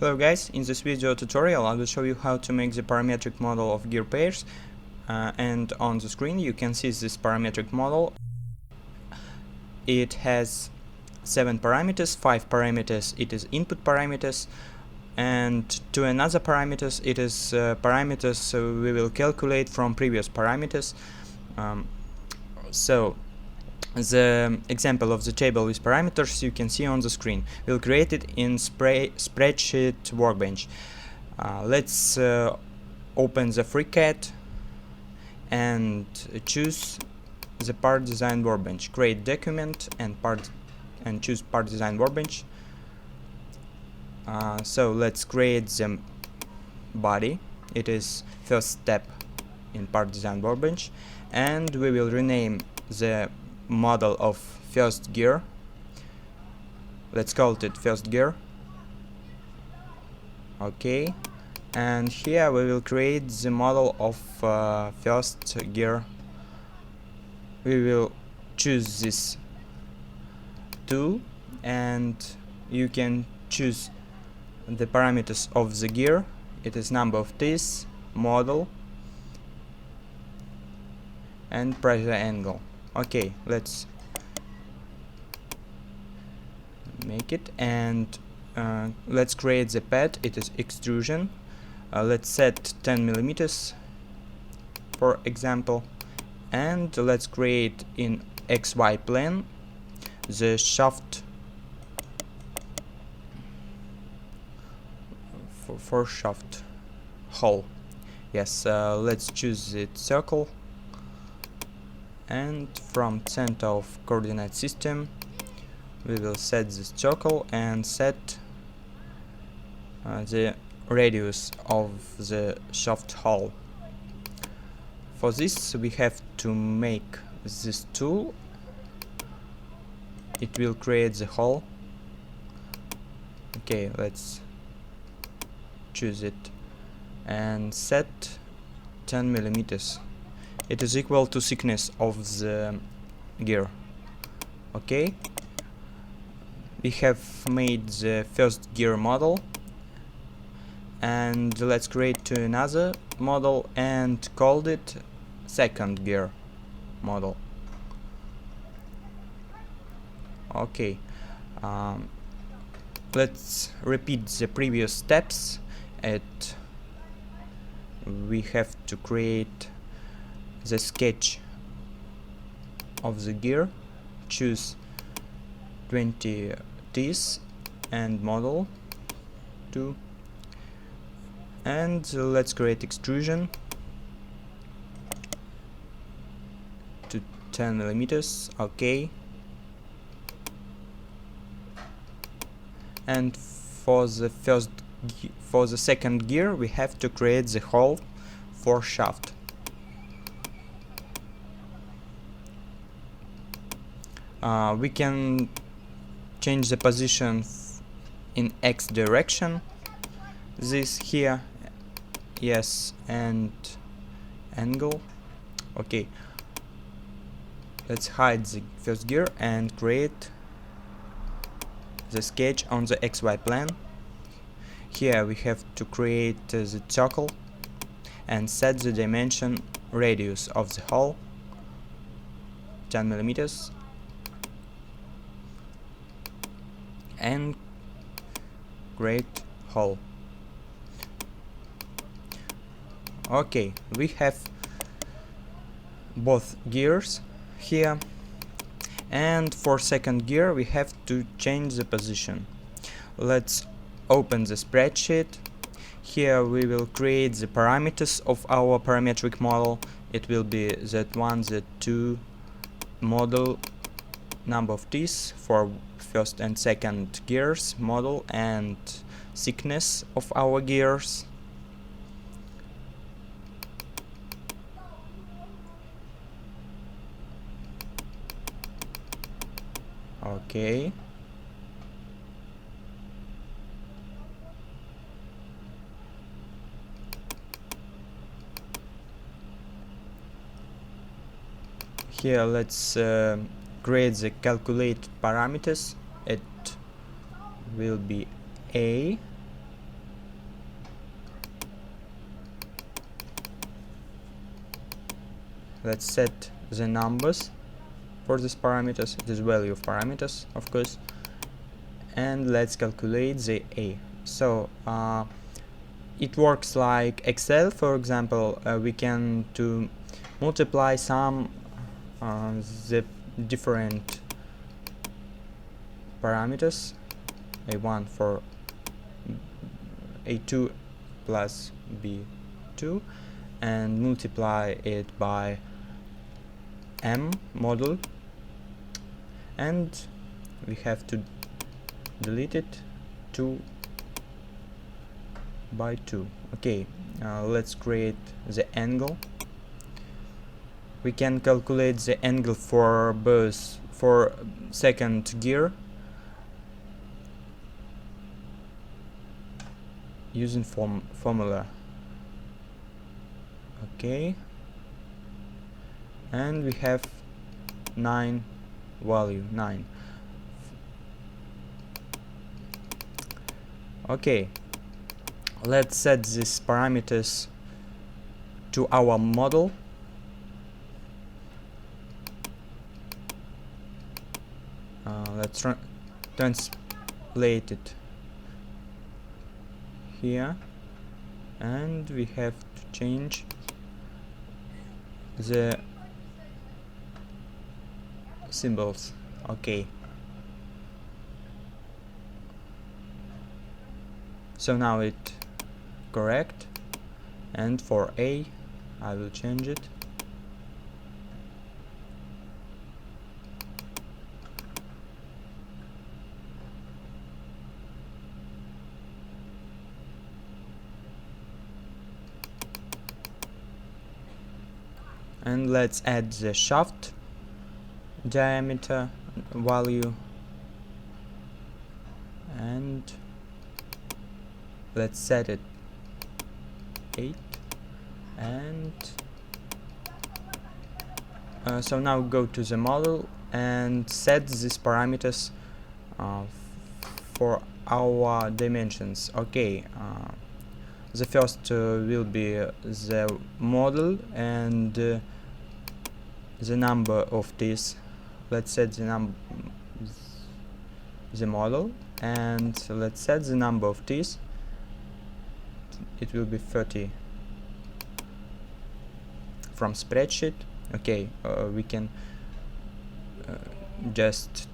Hello guys, in this video tutorial I will show you how to make the parametric model of gear pairs, and on the screen you can see this parametric model. It has 7 parameters, 5 parameters it is input parameters, and to another parameters it is parameters we will calculate from previous parameters. So the example of the table with parameters you can see on the screen. We'll create it in Spreadsheet Workbench. Let's open the FreeCAD and choose the PartDesign Workbench. Create document and choose PartDesign Workbench. So let's create the body. It is first step in PartDesign Workbench, and we will rename the model of first gear. Let's call it first gear. Okay, and here we will create the model of first gear. We will choose this tool, and you can choose the parameters of the gear. It is number of teeth, model, and pressure angle. Okay, let's make it, and let's create the pad. It is extrusion. Let's set 10 millimeters for example, and let's create in XY plane the shaft for shaft hole. Yes, let's choose the circle, and from center of coordinate system we will set this circle and set the radius of the shaft hole. For this we have to make this tool. It will create the hole. Okay, let's choose it and set 10 millimeters. It is equal to thickness of the gear. Okay, we have made the first gear model, and let's create another model and called it second gear model. Okay, let's repeat the previous steps. We have to create the sketch of the gear, choose 20 teeth and model 2, and let's create extrusion to 10 millimeters. Okay, and for the second gear we have to create the hole for shaft. We can change the position in X direction, this here, yes, and angle. Okay, let's hide the first gear and create the sketch on the XY plane. Here we have to create the circle and set the dimension radius of the hole 10 millimeters, and create hole. Okay, we have both gears here, and for second gear we have to change the position. Let's open the spreadsheet. Here we will create the parameters of our parametric model. It will be Z1, Z2, model, number of teeth for first and second gears, model, and thickness of our gears. Okay, here let's create the calculate parameters. It will be A, let's set the numbers for these parameters, this value of parameters, of course, and let's calculate the A. So it works like Excel, for example. We can to multiply some the different parameters, A1 for A2 plus B2, and multiply it by M model, and we have to delete it 2 by 2. Okay, let's create the angle. We can calculate the angle for both, for second gear, using formula. Okay, and we have 9 value 9. Okay, let's set these parameters to our model. Let's translate it here, and we have to change the symbols. Okay, so now it correct, and for A I will change it. And let's add the shaft diameter value, and let's set it 8, and so now go to the model and set these parameters for our dimensions. Okay, the first will be the model and the number of this. Let's set the model, and let's set the number of this. It will be 30 from spreadsheet. Okay, we can just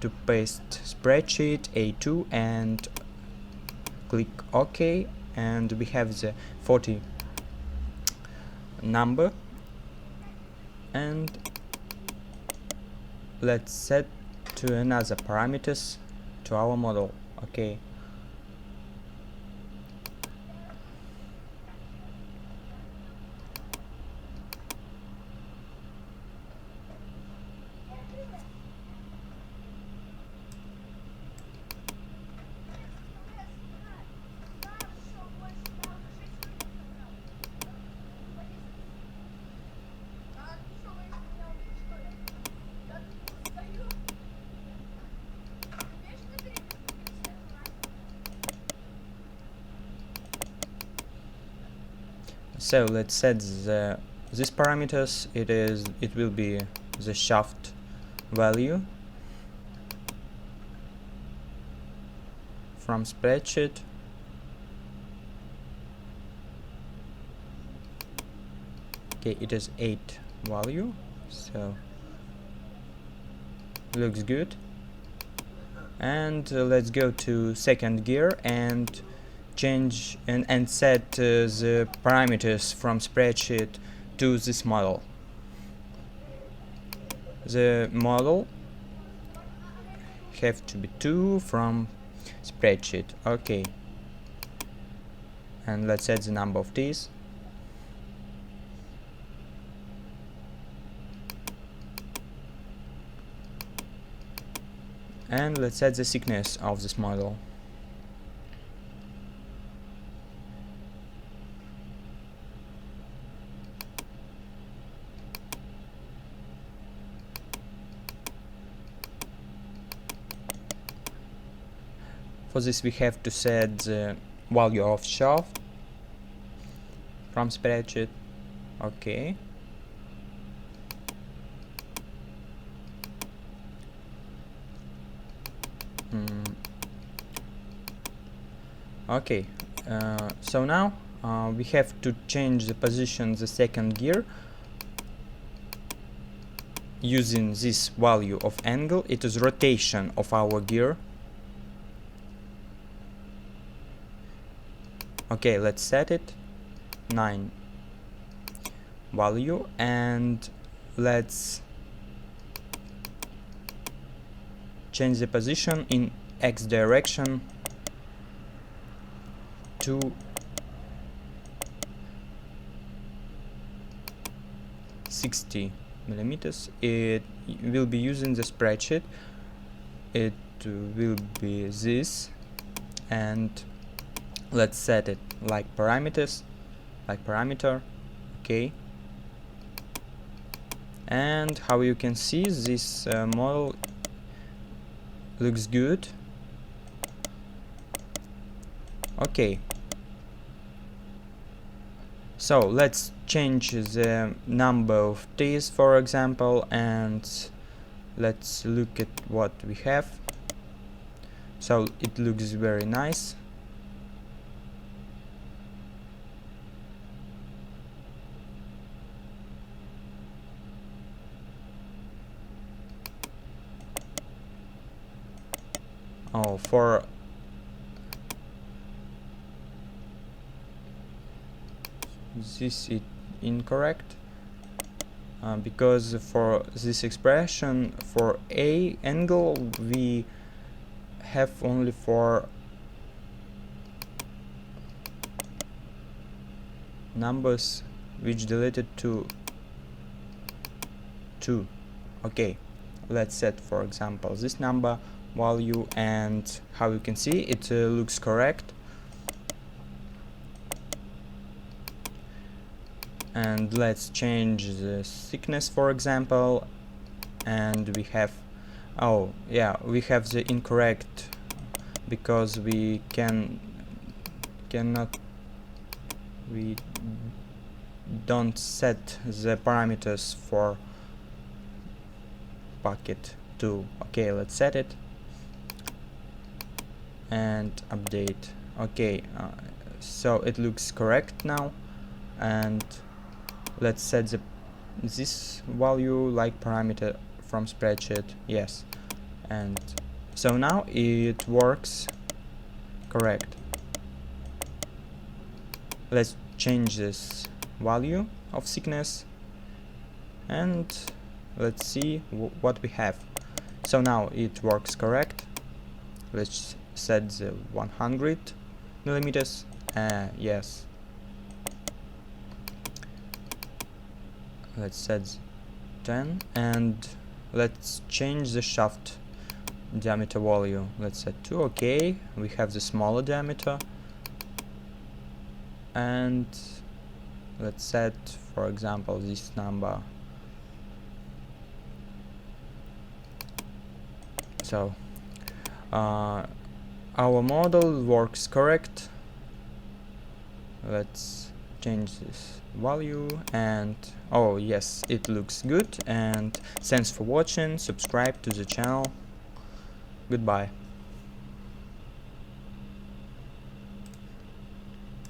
to paste spreadsheet A2 and click OK, and we have the 40 number, and let's set to another parameters to our model. Okay, so let's set these parameters. It will be the shaft value from spreadsheet. Okay, it is 8 value, so looks good. And let's go to second gear and change and set the parameters from spreadsheet to this model. The model have to be 2 from spreadsheet. Okay, and let's set the number of these. And let's set the thickness of this model. For this we have to set the value of shaft from spreadsheet. Okay, Okay, so now we have to change the position the second gear using this value of angle. It is rotation of our gear. Okay, let's set it 9 value, and let's change the position in X direction to 60 millimeters. It will be using the spreadsheet. It will be this, and let's set it like parameter. Okay, and how you can see, this model looks good. Okay, so let's change the number of T's, for example, and let's look at what we have. So it looks very nice. Oh, for this is incorrect, because for this expression for A angle we have only for numbers which deleted to 2. Okay, let's set, for example, this number value, and how you can see, it looks correct. And let's change the thickness, for example, and we have, oh yeah, we have the incorrect, because we we don't set the parameters for bucket 2. Okay, let's set it and update. Okay, so it looks correct now, and let's set this value like parameter from spreadsheet. Yes, and so now it works correct. Let's change this value of thickness, and let's see what we have. So now it works correct. Let's set the 100 millimeters. Yes, let's set 10, and let's change the shaft diameter value. Let's set 2. Okay, we have the smaller diameter, and let's set, for example, this number. So our model works correct. Let's change this value, and oh yes, it looks good. And thanks for watching. Subscribe to the channel. Goodbye.